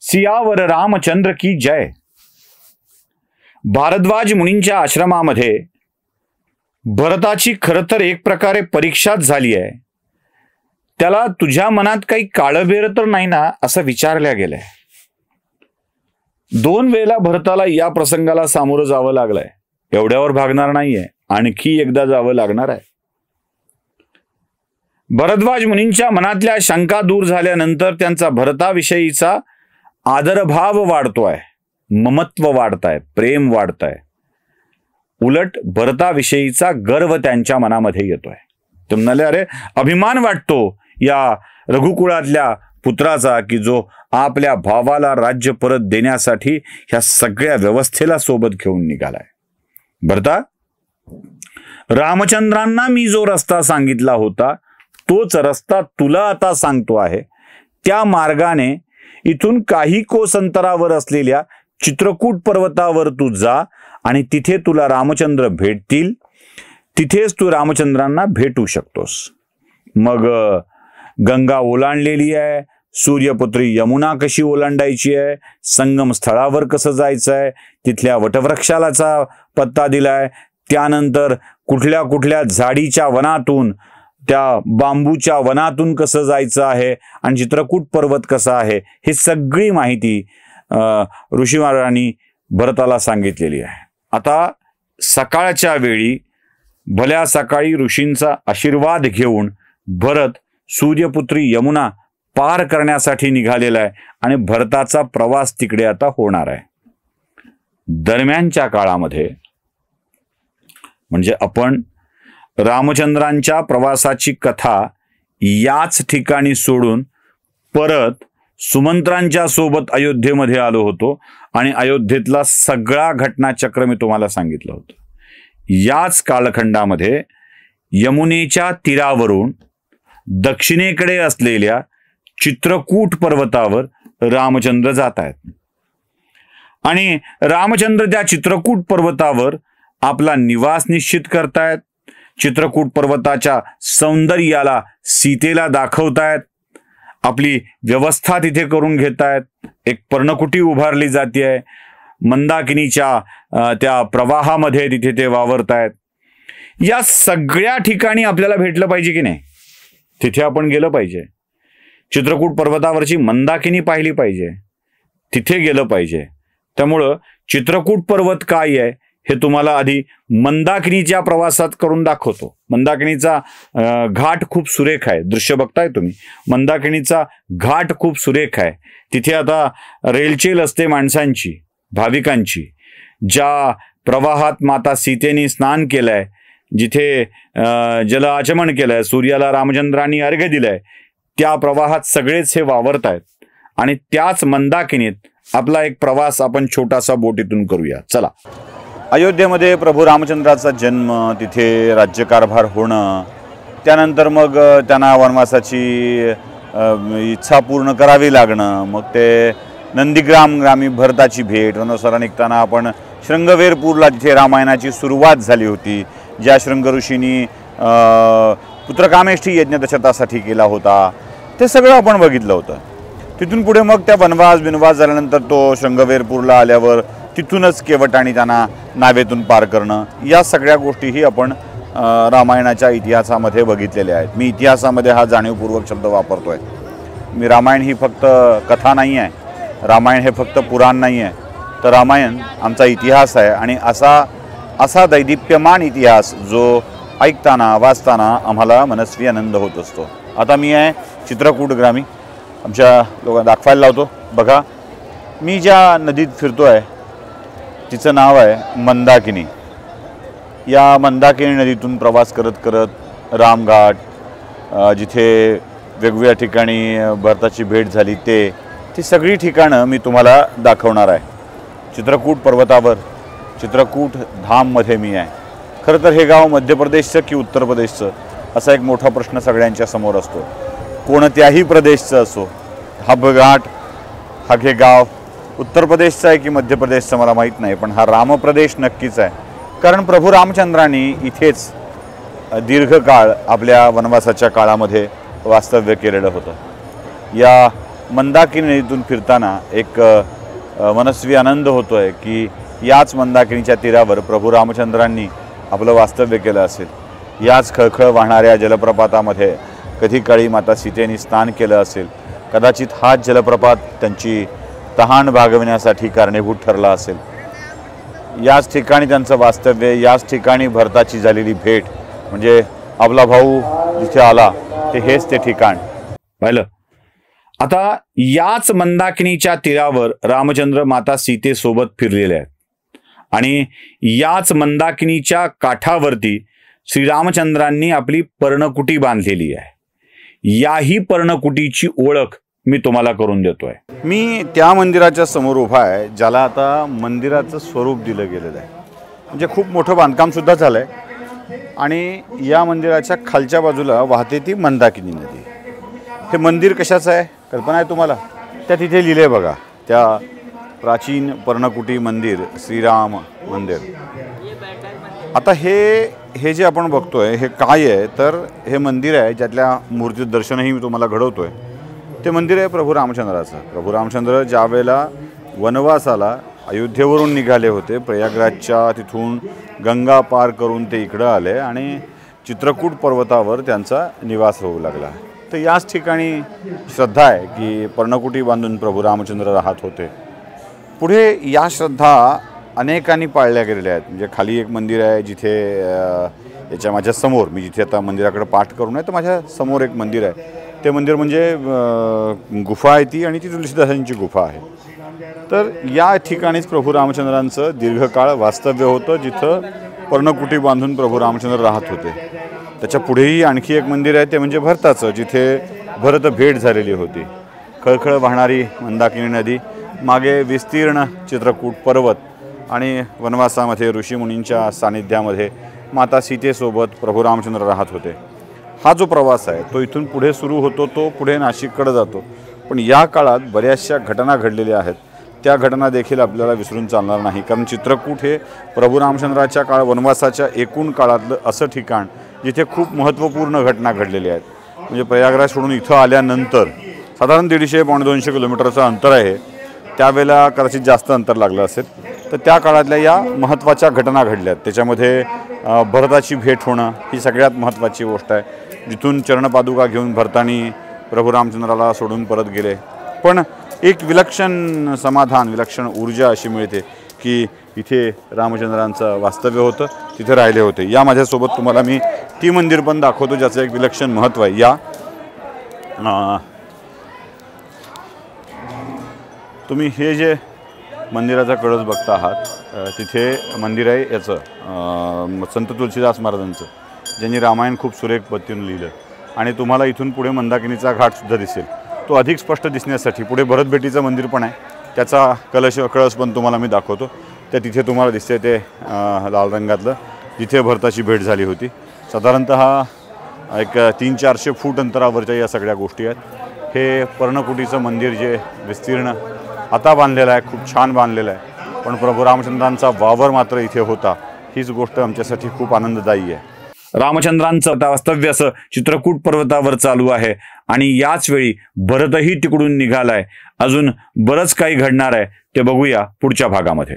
सियावर रामचंद्र की जय। भारद्वाज मुनींच्या आश्रमामध्ये भरताची खरं तर एक प्रकारे परीक्षाच झाली आहे। त्याला तुझ्या मनात काही काळबेर तर नाही ना असं विचारल्या गेलंय। 2 वेळेला भरताला या प्रसंगाला सामोरं जावं लागलंय। एवढ्यावर भागणार नाहीये, आणखी एकदा जावं लागणार आहे। भरद्वाज मुनींच्या मनातल्या शंका दूर झाल्यानंतर त्यांचा भरताविषयीचा आदरभाव वाढतोय, ममत्व वाढतंय, प्रेम वाढतंय। उलट भरताविषयीचा गर्व त्यांच्या मनामध्ये येतोय। ते म्हणाले, अरे अभिमान वाटतो या रघुकुळातल्या पुत्राचा की जो आपल्या भावाला राज्य परत देण्यासाठी ह्या सगळ्या व्यवस्थेला सोबत घेऊन निघालाय। भरता, रामचंद्रांना मी जो रस्ता सांगितला होता तोच रस्ता तुला आता सांगतो आहे। त्या मार्गाने इथून काही कोस अंतरावर असलेल्या चित्रकूट पर्वतावर तू जा आणि तिथे तुला रामचंद्र भेटतील। तिथेच तू रामचंद्रांना भेटू शकतोस। मग गंगा ओलांडलेली आहे, सूर्यपुत्री यमुना कशी ओलांडायची आहे, संगम स्थळावर कसं जायचं आहे, तिथल्या वटवृक्षालाचा पत्ता दिलाय, त्यानंतर कुठल्या कुठल्या झाडीच्या वनातून, त्या बांबूच्या वनातून कसं जायचं आहे आणि चित्रकूट पर्वत कसा आहे, हे सगळी माहिती ऋषी महाराजांनी भरताला सांगितलेली आहे। आता सकाळच्या वेळी भल्या सकाळी ऋषींचा आशीर्वाद घेऊन भरत सूर्यपुत्री यमुना पार करण्यासाठी निघालेला आहे आणि भरताचा प्रवास तिकडे आता होणार आहे। दरम्यानच्या काळामध्ये म्हणजे आपण रामचंद्रांच्या प्रवासाची कथा याच ठिकाणी सोडून परत सुमंत्रांच्या सोबत अयोध्येमध्ये आलो होतो आणि अयोध्येतला सगळा घटनाचक्र मी तुम्हाला सांगितलं होतं। याच कालखंडामध्ये यमुनेच्या तीरावरून दक्षिणेकडे असलेल्या चित्रकूट पर्वतावर रामचंद्र जात आहेत आणि रामचंद्र त्या चित्रकूट पर्वतावर आपला निवास निश्चित करतायत। चित्रकूट पर्वताच्या सौंदर्याला सीतेला दाखवतायत, आपली व्यवस्था तिथे करून घेतायत, एक पर्णकुटी उभारली जाते, मंदाकिनीच्या त्या प्रवाहामध्ये तिथे ते वावरतायत। या सगळ्या ठिकाणी आपल्याला भेटलं पाहिजे की नाही, तिथे आपण गेलं पाहिजे। चित्रकूट पर्वतावरची मंदाकिनी पाहिली पाहिजे, तिथे गेलं पाहिजे। त्यामुळं चित्रकूट पर्वत काय आहे हे तुम्हाला आधी मंदाकिनीच्या प्रवासात करून दाखवतो। मंदाकिनीचा घाट खूप सुरेख आहे, दृश्य बघताय तुम्ही। मंदाकिनीचा घाट खूप सुरेख आहे। तिथे आता रेलचेल असते माणसांची, भाविकांची। ज्या प्रवाहात माता सीतेने स्नान केलंय, जिथे जल आचमन केलंय, सूर्याला रामचंद्रांनी अर्घ्य दिलंय, त्या प्रवाहात सगळेच हे वावरत आहेत आणि त्याच मंदाकिनीत आपला एक प्रवास आपण छोटासा बोटीतून करूया। चला। अयोध्येमध्ये प्रभू रामचंद्राचा जन्म, तिथे राज्यकारभार होणं, त्यानंतर मग त्यांना वनवासाची इच्छा पूर्ण करावी लागणं, मग ते नंदीग्रामी भरताची भेट, वनवासाला निघताना आपण शृंगवेरपूरला जिथे रामायणाची सुरुवात झाली होती, ज्या शृंग ऋषींनी पुत्रकामेष्ठी यज्ञ दशरथासाठी केला होता, ते सगळं आपण बघितलं होतं। तिथून पुढे मग त्या वनवास झाल्यानंतर तो शृंगवेरपूरला आल्यावर तिथूनच केवट आणि त्यांना नावेतून पार करणं, या सगळ्या गोष्टीही आपण रामायणाच्या इतिहासामध्ये बघितलेल्या आहेत। मी इतिहासामध्ये हा जाणीवपूर्वक शब्द वापरतोय। मी रामायण ही फक्त कथा नाही आहे, रामायण हे फक्त पुराण नाही आहे, तर रामायण आमचा इतिहास आहे आणि असा दैदिप्यमान इतिहास जो ऐकताना वाचताना आम्हाला मनस्वी आनंद होत असतो। आता मी आहे चित्रकूट ग्रामी, आमच्या लोकांना दाखवायला लावतो। बघा, मी ज्या नदीत फिरतोय तिचं नाव आहे मंदाकिनी। या मंदाकिनी नदीतून प्रवास करत करत रामघाट, जिथे वेगवेगळ्या ठिकाणी भरताची भेट झाली, ती सगळी ठिकाणं मी तुम्हाला दाखवणार आहे। चित्रकूट पर्वतावर, चित्रकूट धाममध्ये मी आहे। खरं तर हे गाव मध्य प्रदेशचं की उत्तर प्रदेशचं असा एक मोठा प्रश्न सगळ्यांच्या समोर असतो। कोणत्याही प्रदेशचं असो, हा घाट, हा हे गाव उत्तर प्रदेशचा आहे की मध्य प्रदेशचा मला माहीत नाही, पण हा रामप्रदेश नक्कीच आहे। कारण प्रभू रामचंद्रांनी इथेच दीर्घकाळ आपल्या वनवासाच्या काळामध्ये वास्तव्य केलेलं होतं। या मंदाकिनी नदीतून फिरताना एक मनस्वी आनंद होतोय की याच मंदाकिनीच्या तीरावर प्रभू रामचंद्रांनी आपलं वास्तव्य केलं असेल, याच खळखळ वाहणाऱ्या जलप्रपातामध्ये कधी काळी माता सीतेने स्नान केलं असेल, कदाचित हाच जलप्रपात त्यांची तहान भागविण्यासाठी कारणीभूत ठरला असेल, याच ठिकाणी त्यांचं वास्तव्य, याच ठिकाणी भरताची झालेली भेट म्हणजे आपला भाऊ जिथे आला ते हेच ते ठिकाण पाहिलं. आता याच मंदाकिनीच्या तीरावर रामचंद्र माता सीतेसोबत फिरलेले आहेत आणि याच मंदाकिनीच्या काठावरती श्रीरामचंद्रांनी आपली पर्णकुटी बांधलेली आहे. याही पर्णकुटीची ओळख मी तुम्हाला करून देतोय. मी त्या मंदिराच्या समोर उभा आहे ज्याला आता मंदिराचं स्वरूप दिलं गेलेलं आहे. म्हणजे खूप मोठं बांधकाम सुद्धा झालंय आणि या मंदिराच्या खालच्या बाजूला वाहते ती मंदाकिनी नदी. हे मंदिर कशाचं आहे कल्पना आहे तुम्हाला? त्या तिथे लिहिले बघा, त्या प्राचीन पर्णकुटी मंदिर, श्रीराम मंदिर. आता हे जे आपण बघतोय हे काय आहे तर हे मंदिर आहे ज्यातल्या मूर्ती दर्शनही मी तुम्हाला घडवतोय. ते मंदिर आहे प्रभू रामचंद्राचं. प्रभू रामचंद्र ज्या वेळेला वनवासाला अयोध्येवरून निघाले होते, प्रयागराजच्या तिथून गंगा पार करून ते इकडं आले आणि चित्रकूट पर्वतावर त्यांचा निवास होऊ लागला. तर याच ठिकाणी श्रद्धा आहे की पर्णकुटी बांधून प्रभू रामचंद्र राहत होते. पुढे या श्रद्धा अनेकांनी पाळल्या गेलेल्या आहेत. म्हणजे खाली एक मंदिर आहे जिथे याच्या माझ्या समोर, मी जिथे आता मंदिराकडे पाठ करून आहे तर माझ्या समोर एक मंदिर आहे. ते मंदिर म्हणजे गुफा आहे ती आणि ती तुलसीदासांची गुफा आहे. तर या ठिकाणीच प्रभू रामचंद्रांचं दीर्घकाळ वास्तव्य होतं, जिथं पर्णकुटी बांधून प्रभू रामचंद्र राहत होते. त्याच्या पुढेही आणखी एक मंदिर आहे ते म्हणजे भरताचं, जिथे भरत भेट झालेली होती. खळखळ वाहणारी मंदाकिनी नदी, मागे विस्तीर्ण चित्रकूट पर्वत आणि वनवासामध्ये ऋषीमुनींच्या सानिध्यामध्ये माता सीतेसोबत प्रभू रामचंद्र राहत होते. हा जो प्रवास आहे तो इथून पुढे सुरू होतो, तो पुढे नाशिककडे जातो. पण या काळात बऱ्याचशा घटना घडलेल्या आहेत. त्या घटना देखील आपल्याला विसरून चालणार नाही, कारण चित्रकूट हे प्रभू रामचंद्राच्या वनवासाच्या एकूण काळातलं असं ठिकाण जिथे खूप महत्त्वपूर्ण घटना घडलेल्या आहेत. म्हणजे प्रयागराज सोडून इथं आल्यानंतर साधारण 150-200 किलोमीटरचं अंतर आहे. त्यावेळेला कदाचित जास्त अंतर लागलं असेल. तर त्या काळातल्या या महत्त्वाच्या घटना घडल्यात. त्याच्यामध्ये भरताची भेट होणं ही सगळ्यात महत्त्वाची गोष्ट आहे. जिथून चरणपादुका घेऊन भरतानी प्रभू रामचंद्राला सोडून परत गेले. पण एक विलक्षण समाधान, विलक्षण ऊर्जा अशी मिळते की इथे रामचंद्रांचं वास्तव्य होतं, तिथे राहिले होते. या माझ्यासोबत तुम्हाला मी ती मंदिर पण दाखवतो ज्याचं एक विलक्षण महत्त्व आहे. या तुम्ही हे जे मंदिराचा कळस बघता आहात, तिथे मंदिर आहे याचं संत तुलसीदास महाराजांचं, ज्यांनी रामायण खूप सुरेख पद्धतीने लिहिलं. आणि तुम्हाला इथून पुढे मंदाकिनीचा घाटसुद्धा दिसेल. तो अधिक स्पष्ट दिसण्यासाठी पुढे भरतभेटीचं मंदिर पण आहे, त्याचा कळस पण तुम्हाला मी दाखवतो. त्या तिथे तुम्हाला दिसते ते लाल रंगातलं, जिथे भरताची भेट झाली होती. साधारणतः एक 300-400 फूट अंतरावरच्या या सगळ्या गोष्टी आहेत. हे पर्णकुटीचं मंदिर जे विस्तीर्ण आता बांधलेलं आहे, खूप छान बांधलेलं आहे. पण प्रभू रामचंद्रांचा वावर मात्र इथे होता. हीच गोष्ट आमच्यासाठी खूप आनंददायी आहे. रामचंद्रांचं वास्तव्य असं चित्रकूट पर्वतावर चालू आहे आणि याच वेळी भरतही तिकडून निघालाय. अजून बरंच काही घडणार आहे, ते बघूया पुढच्या भागामध्ये.